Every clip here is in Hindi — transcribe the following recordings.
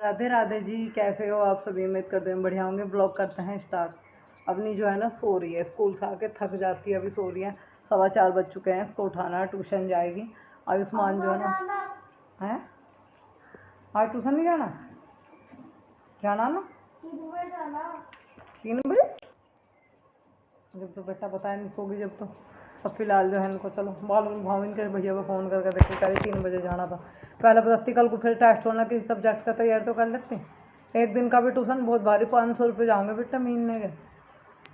राधे राधे जी, कैसे हो आप सभी? उम्मीद करते हैं बढ़िया होंगे। ब्लॉग करते हैं स्टार्ट। अपनी जो है ना सो रही है, स्कूल से आके थक जाती है, अभी सो रही है। 4:15 बज चुके हैं, इसको उठाना है, ट्यूशन जाएगी। आयुष्मान जो है ना है, आज ट्यूशन नहीं जाना? जाना ना 3 बजे। जब तो बेटा बताया नहीं सोगी जब तो। अब फिलहाल जो है इनको चलो भाविन के भैया को फ़ोन करके देखिए, कल 3 बजे जाना था। पहले बताती, कल को फिर टेस्ट होना, किसी सब्जेक्ट का तैयारी तो कर लेते। एक दिन का भी ट्यूशन बहुत भारी, 500 रुपये जाओगे बेटा महीने के,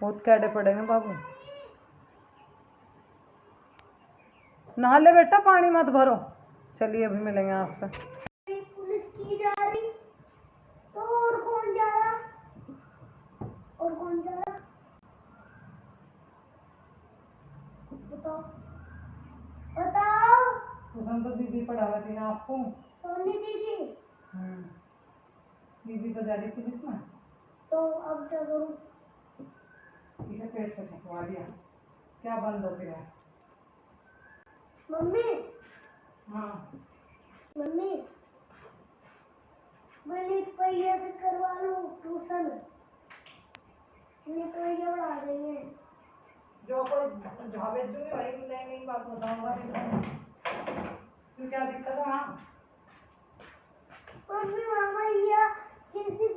बहुत कैडे पड़ेंगे बाबू। नहा ले बेटा, पानी मत भरो। चलिए अभी मिलेंगे आपसे। पुलिस की जा रही तो और कौन जा रहा? और कौन जा रहा? बताओ बताओ। ट्यूशन तो दीदी पढ़ा थी ना आपको, सोनी दीदी। दीदी तो जा रही थी पुलिस में, तो अब क्या करूँ? इसे पेट पे छपवा दिया, क्या बंद हो गया? मम्मी। हाँ मम्मी, मैंने पहिया से करवा लूँ ट्यूशन, तो ये उड़ा देंगे। जो कोई जहाँ भेज दूंगी वही मिलेंगे, ही बात बताऊंगा। फिर क्या दिक्कत है? हाँ मम्मी, मामा भैया किसी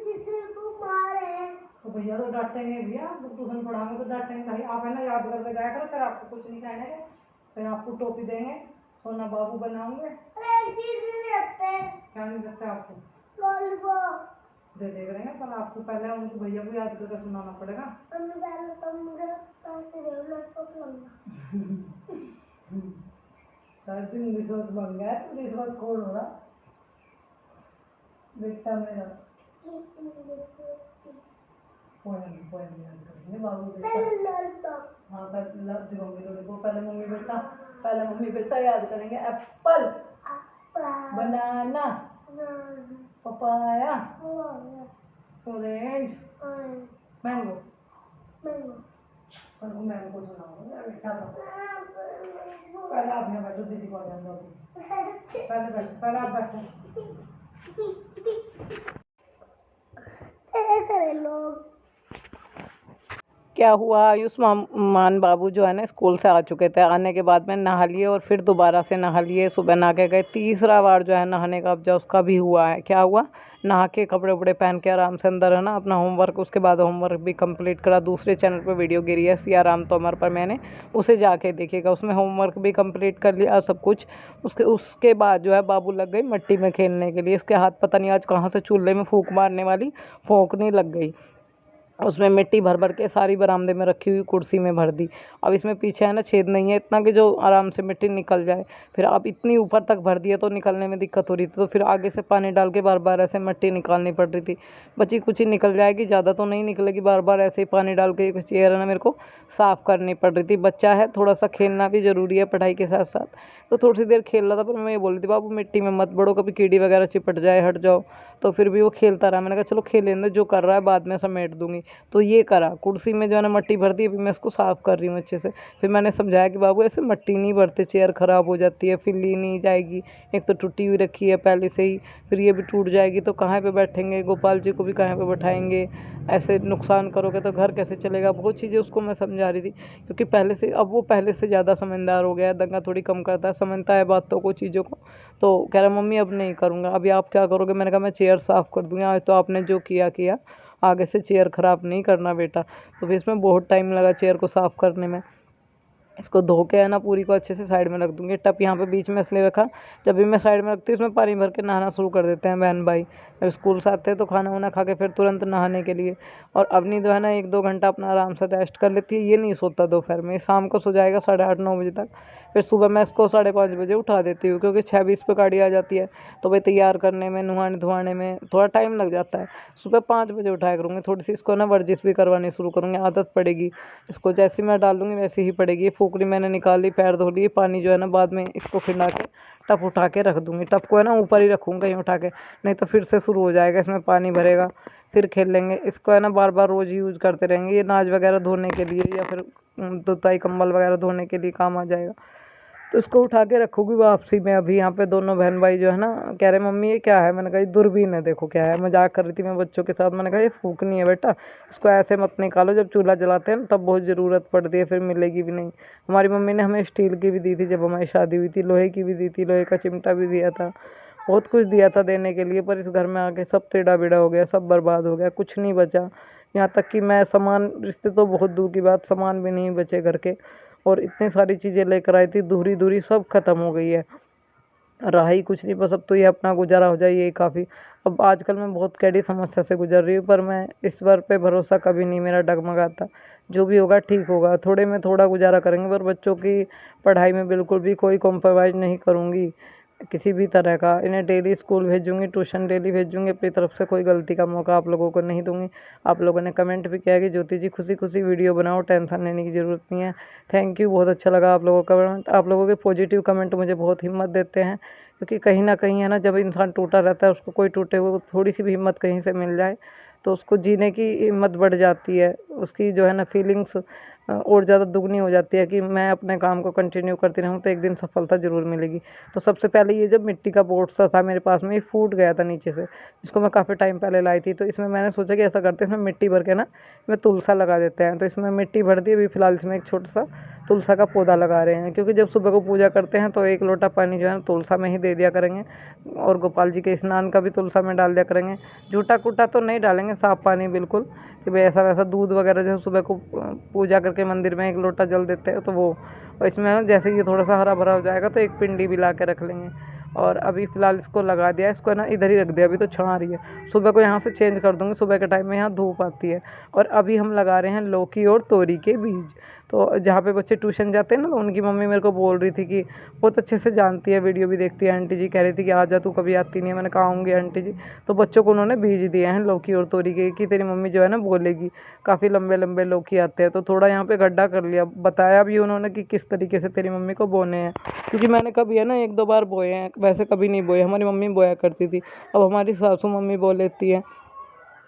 को मारे हैं तो भैया तो डांटेंगे भैया, ट्यूशन पढ़ाओगे तो डांटेंगे भाई। आप है ना याद करके जाया करो, फिर आपको कुछ नहीं कहने के, फिर आपको टोपी देंगे, सोना बाबू बनाओगे। क्या नहीं देते आपको? लॉलीपॉप दे देंगे, पर आपको पहले उनको भैया को याद करके सुनाना पड़ेगा। हर दिन रिश्वत बन गया तो रिश्वत खोर हो रहा बेटा मेरा। बाबू बेटा, हाँ पहले मम्मी बेटा याद करेंगे। एप्पल, बनाना, पपाया, ऑरेंज, मैंगो। मैंगो सुनाऊंगा बेटा। पहले आप यहाँ बैठो, दीदी को आ जाऊंगा। पहले आप बैठो। क्या हुआ? आयुष्मान बाबू जो है ना स्कूल से आ चुके थे, आने के बाद में नहा लिए और फिर दोबारा से नहा लिए। सुबह नहा के गए, तीसरा बार जो है नहाने का अब जो उसका भी हुआ है। क्या हुआ? नहा के कपड़े वपड़े पहन के आराम से अंदर है ना अपना होमवर्क, उसके बाद होमवर्क भी कंप्लीट करा। दूसरे चैनल पर वीडियो गिरी है सिया राम तोमर पर, मैंने उसे जाके देखिएगा, उसमें होमवर्क भी कंप्लीट कर लिया सब कुछ। उसके बाद जो है बाबू लग गई मिट्टी में खेलने के लिए। इसके हाथ पता नहीं आज कहाँ से चूल्हे में फूंक मारने वाली फूंकने लग गई, उसमें मिट्टी भर भर के सारी बरामदे में रखी हुई कुर्सी में भर दी। अब इसमें पीछे है ना छेद नहीं है इतना कि जो आराम से मिट्टी निकल जाए। फिर अब इतनी ऊपर तक भर दिया तो निकलने में दिक्कत हो रही थी, तो फिर आगे से पानी डाल के बार बार ऐसे मिट्टी निकालनी पड़ रही थी। बची कुछ ही निकल जाएगी, ज़्यादा तो नहीं निकलेगी। बार बार ऐसे ही पानी डाल के कुछ चेयर है ना मेरे को साफ़ करनी पड़ रही थी। बच्चा है, थोड़ा सा खेलना भी ज़रूरी है पढ़ाई के साथ साथ, तो थोड़ी सी देर खेल रहा था। पर मैं ये बोल रही थी बाबू मिट्टी में मत बढ़ो, कभी कीड़ी वगैरह चिपट जाए, हट जाओ। तो फिर भी वो खेलता रहा। मैंने कहा चलो खेलें दो, जो कर रहा है बाद में समेट दूंगी। तो ये करा, कुर्सी में जो है ना मट्टी भर दी, अभी मैं इसको साफ़ कर रही हूँ अच्छे से। फिर मैंने समझाया कि बाबू ऐसे मट्टी नहीं भरते, चेयर ख़राब हो जाती है, फिर नहीं जाएगी। एक तो टूटी हुई रखी है पहले से ही, फिर ये भी टूट जाएगी तो कहाँ पे बैठेंगे, गोपाल जी को भी कहाँ पे बैठाएंगे। ऐसे नुकसान करोगे तो घर कैसे चलेगा। बहुत चीज़ें उसको मैं समझा रही थी, क्योंकि पहले से अब वो पहले से ज़्यादा समझदार हो गया है, दंगा थोड़ी कम करता है, समझता है बातों को, चीज़ों को। तो कह रहा मम्मी अब नहीं करूँगा। अभी आप क्या करोगे? मैंने कहा मैं चेयर साफ़ कर दूँगी, आज तो आपने जो किया किया, आगे से चेयर ख़राब नहीं करना बेटा। तो फिर इसमें बहुत टाइम लगा चेयर को साफ़ करने में। इसको धो के है ना पूरी को अच्छे से साइड में रख दूँगी। टप यहाँ पे बीच में इसलिए रखा, जब भी मैं साइड में रखती हूँ इसमें पानी भर के नहाना शुरू कर देते हैं बहन भाई। जब स्कूल से आते हैं तो खाना वाना खा के फिर तुरंत नहाने के लिए। और अवनी जो है ना 1-2 घंटा अपना आराम से रेस्ट कर लेती है। ये नहीं सोता दोपहर में, शाम को सो जाएगा 8:30-9 बजे तक। फिर सुबह मैं इसको 5:30 बजे उठा देती हूँ, क्योंकि 6:20 पे गाड़ी आ जाती है। तो भाई तैयार करने में, नहाने धुआने में थोड़ा टाइम लग जाता है। सुबह 5 बजे उठाया करूँगी, थोड़ी सी इसको ना वर्जिश भी करवानी शुरू करूँगी, आदत पड़ेगी इसको। जैसे मैं डालूंगी वैसे ही पड़ेगी। फूकनी मैंने निकाल ली, पैर धो लिए, पानी जो है ना बाद में इसको फिर के टप उठा के रख दूँगी। टप को है ना ऊपर ही रखूँगा कहीं उठा के, नहीं तो फिर से शुरू हो जाएगा, इसमें पानी भरेगा, फिर खेल लेंगे। इसको है ना बार बार रोज़ यूज़ करते रहेंगे। ये नाज वगैरह धोने के लिए या फिर दुताई कंबल वगैरह धोने के लिए काम आ जाएगा। तो उसको उठा के रखूँगी वापसी में। अभी यहाँ पे दोनों बहन भाई जो है ना कह रहे मम्मी ये क्या है, मैंने कहा ये दूरबीन है, देखो क्या है। मजाक कर रही थी मैं बच्चों के साथ, मैंने कहा ये फूकनी है बेटा, इसको ऐसे मत निकालो, जब चूल्हा जलाते हैं ना तब बहुत ज़रूरत पड़ती है, फिर मिलेगी भी नहीं। हमारी मम्मी ने हमें स्टील की भी दी थी जब हमारी शादी हुई थी, लोहे की भी दी थी, लोहे का चिमटा भी दिया था, बहुत कुछ दिया था देने के लिए। पर इस घर में आके सब टेढ़ा बेढ़ा हो गया, सब बर्बाद हो गया, कुछ नहीं बचा। यहाँ तक कि मैं सामान, रिश्ते तो बहुत दूर की बात, सामान भी नहीं बचे घर के। और इतनी सारी चीज़ें लेकर आई थी, दूरी दूरी सब खत्म हो गई है, रहा ही कुछ नहीं। बस अब तो ये अपना गुजारा हो जाए, यही काफ़ी। अब आजकल मैं बहुत कैडी समस्या से गुजर रही हूँ, पर मैं ईश्वर पे भरोसा कभी नहीं मेरा डगमगाता। जो भी होगा ठीक होगा, थोड़े में थोड़ा गुजारा करेंगे, पर बच्चों की पढ़ाई में बिल्कुल भी कोई कॉम्प्रोमाइज़ नहीं करूँगी किसी भी तरह का। इन्हें डेली स्कूल भेजूँगी, ट्यूशन डेली भेजूँगी, अपनी तरफ से कोई गलती का मौका आप लोगों को नहीं दूँगी। आप लोगों ने कमेंट भी किया कि ज्योति जी खुशी खुशी वीडियो बनाओ, टेंशन लेने की ज़रूरत नहीं है। थैंक यू, बहुत अच्छा लगा आप लोगों का कमेंट। आप लोगों के पॉजिटिव कमेंट मुझे बहुत हिम्मत देते हैं, क्योंकि कहीं ना कहीं है ना, जब इंसान टूटा रहता है, उसको कोई टूटे हुए थोड़ी सी भी हिम्मत कहीं से मिल जाए तो उसको जीने की हिम्मत बढ़ जाती है, उसकी जो है ना फीलिंग्स और ज़्यादा दुगनी हो जाती है कि मैं अपने काम को कंटिन्यू करती रहूँ तो एक दिन सफलता ज़रूर मिलेगी। तो सबसे पहले ये जब मिट्टी का बोट सा था मेरे पास में, ये फूट गया था नीचे से, जिसको मैं काफ़ी टाइम पहले लाई थी। तो इसमें मैंने सोचा कि ऐसा करते हैं, इसमें मिट्टी भर के ना इसमें तुलसा लगा देते हैं। तो इसमें मिट्टी भर दी, अभी फ़िलहाल इसमें एक छोटा सा तुलसा का पौधा लगा रहे हैं, क्योंकि जब सुबह को पूजा करते हैं तो एक लोटा पानी जो है ना तुलसा में ही दे दिया करेंगे, और गोपाल जी के स्नान का भी तुलसा में डाल दिया करेंगे। झूठा कूटा तो नहीं डालेंगे, साफ पानी बिल्कुल, कि भाई ऐसा वैसा दूध वगैरह जैसे सुबह को पूजा करके मंदिर में एक लोटा जल देते हैं तो वो। और इसमें ना जैसे ये थोड़ा सा हरा भरा हो जाएगा तो एक पिंडी भी ला के रख लेंगे। और अभी फ़िलहाल इसको लगा दिया, इसको ना इधर ही रख दिया, अभी तो छा रही है। सुबह को यहाँ से चेंज कर दूँगी, सुबह के टाइम में यहाँ धूप आती है। और अभी हम लगा रहे हैं लौकी और तोरी के बीज। तो जहाँ पे बच्चे ट्यूशन जाते हैं ना, तो उनकी मम्मी मेरे को बोल रही थी कि बहुत अच्छे से जानती है, वीडियो भी देखती है आंटी जी, कह रही थी कि आ जा तू, कभी आती नहीं है। मैंने कहा आऊँगी आंटी जी। तो बच्चों को उन्होंने बीज दिए हैं लौकी और तोरी के, कि तेरी मम्मी जो है ना बोलेगी, काफ़ी लंबे लंबे लौकी आते हैं। तो थोड़ा यहाँ पे गड्ढा कर लिया, बताया भी उन्होंने कि किस तरीके से तेरी मम्मी को बोने हैं, क्योंकि मैंने कभी है ना एक दो बार बोए हैं, वैसे कभी नहीं बोए, हमारी मम्मी बोया करती थी। अब हमारी सासू मम्मी बो लेती है,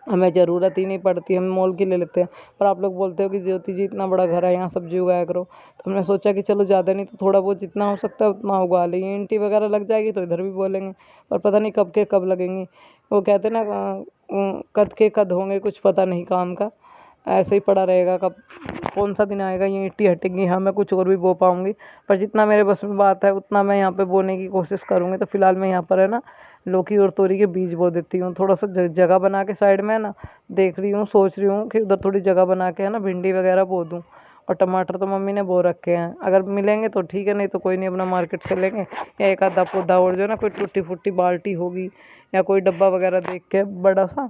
हमें ज़रूरत ही नहीं पड़ती, हम मोल की ले लेते हैं। पर आप लोग बोलते हो कि ज्योति जी इतना बड़ा घर है, यहाँ सब्जी उगाया करो। तो हमने सोचा कि चलो ज़्यादा नहीं तो थोड़ा बहुत जितना हो सकता है उतना उगा लेंगे। ईंटी वगैरह लग जाएगी तो इधर भी बोलेंगे, पर पता नहीं कब के कब लगेंगी। वो कहते हैं ना कद के कद होंगे, कुछ पता नहीं काम का, ऐसे ही पड़ा रहेगा, कब कौन सा दिन आएगा ये ईंटी हटेंगी, हाँ मैं कुछ और भी बो पाऊँगी। पर जितना मेरे बस में बात है उतना मैं यहाँ पे बोने की कोशिश करूँगी। तो फिलहाल मैं यहाँ पर है ना लौकी और तोरी के बीज बो देती हूँ, थोड़ा सा जगह बना के साइड में है ना, देख रही हूँ, सोच रही हूँ कि उधर थोड़ी जगह बना के है ना भिंडी वगैरह बो दूँ। और टमाटर तो मम्मी ने बो रखे हैं, अगर मिलेंगे तो ठीक है, नहीं तो कोई नहीं, अपना मार्केट से लेंगे। या एक आधा पौधा और जो है ना, कोई टूटी फूटी बाल्टी होगी या कोई डब्बा वगैरह देख के बड़ा सा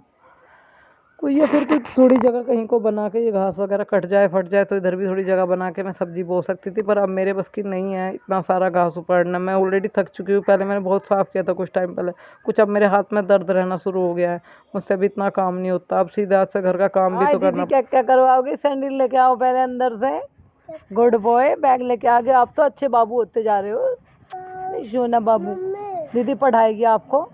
कोई, या फिर कोई थोड़ी जगह कहीं को बना के, ये घास वगैरह कट जाए फट जाए तो इधर भी थोड़ी जगह बना के मैं सब्जी बो सकती थी। पर अब मेरे बस की नहीं है इतना सारा घास उपाड़ना, मैं ऑलरेडी थक चुकी हूँ। पहले मैंने बहुत साफ़ किया था कुछ टाइम पहले, कुछ अब मेरे हाथ में दर्द रहना शुरू हो गया है, मुझसे भी इतना काम नहीं होता। अब सीधे हाथ से घर का काम भी तो करना। क्या क्या करवाओगे, सैंडल लेके आओ पहले अंदर से। गुड बॉय, बैग लेके आ गए, आप तो अच्छे बाबू होते जा रहे हो सोना बाबू। दीदी पढ़ाएगी आपको,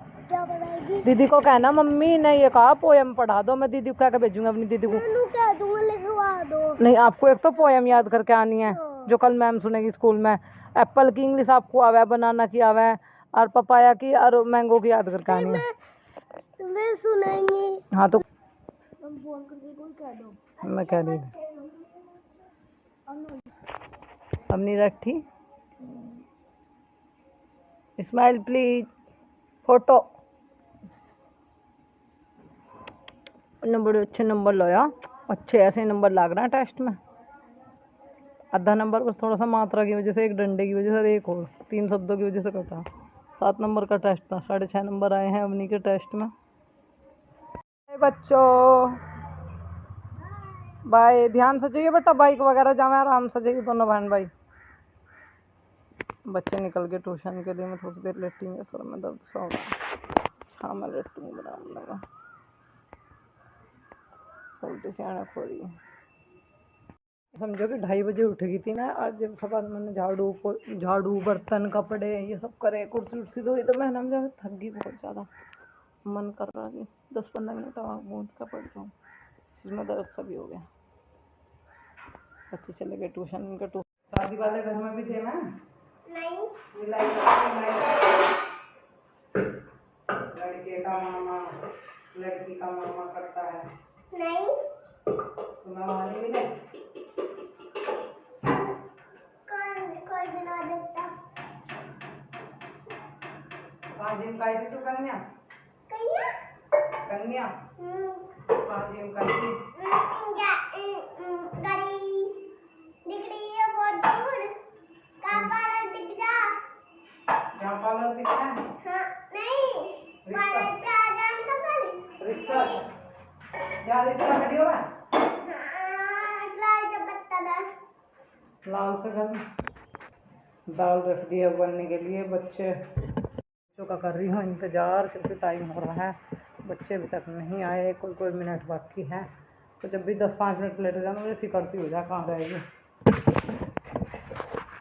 दीदी को कहना मम्मी ने ये कहा पोयम पढ़ा दो, मैं दीदी को क्या कर भेजूंगा अपनी दीदी को, कह दूंगा लिखवा दो। नहीं, आपको एक तो पोयम याद करके आनी है जो कल मैम सुनेगी स्कूल में। एप्पल की इंग्लिश आपको आवे है, बनाना की आवे है, और पपाया की और मैंगो की याद करके आनी है। मैं सुनेंगी, हाँ तो फोन करके कोई कह दो, मैं कह दी अब नहीं रखी। Smile please, photo. बड़े अच्छे नंबर लाया, अच्छे ऐसे नंबर लाग रहे हैं टेस्ट में। आधा नंबर बस थोड़ा सा मात्रा की वजह से, एक डंडे की वजह से, एक और 3 शब्दों की वजह से कटा। 7 नंबर का टेस्ट था, 6.5 नंबर आए हैं अवनी के टेस्ट में। बच्चों बाय, ध्यान से जाइए बेटा, बाइक वगैरह जावे आराम से जाइए दोनों बहन भाई। बच्चे निकल गए ट्यूशन के लिए, मैं थोड़ी देर लेटी हूँ, सर में दर्द सा हो रहा। हाँ मैं लेटूँगी आराम लगा, उल्टी से आने खो रही है। समझो कि 2:30 बजे उठ गई थी ना आज, जब सुबह मैंने झाड़ू बर्तन कपड़े ये सब करे, कुर्सी उर्सी धोई, तो मैं जब थक गई बहुत ज़्यादा, मन कर रहा कि 10-15 मिनट गूंद का पड़ जाऊँ, इसमें दर्द सभी हो गया। बच्चे चले गए ट्यूशन, इनका ट्यूशन शादी वाले घर में भी थे मैं, नहीं। लड़के का मामा लड़की का मामा करता है। नहीं। तुम्हें वाली भी नहीं। कोई बना देता। कहाँ जिम खाई थी तू कन्या? कन्या? कन्या? कहाँ जिम खाई थी? जहाँ पार्लर दिख रहा है? हाँ, नहीं। रिक्शा? जहाँ रिक्शा खड़ी हुआ है? लाल से घर में दाल रख दी है बनने के लिए। बच्चों का कर रही हूँ इंतज़ार क्योंकि टाइम हो रहा है। बच्चे अभी तक नहीं आए, कोई मिनट बाकी है। तो जब भी 10-5 मिनट लेट हो जाए मुझे फिक्र सी हो जाए कहाँ रहेगी।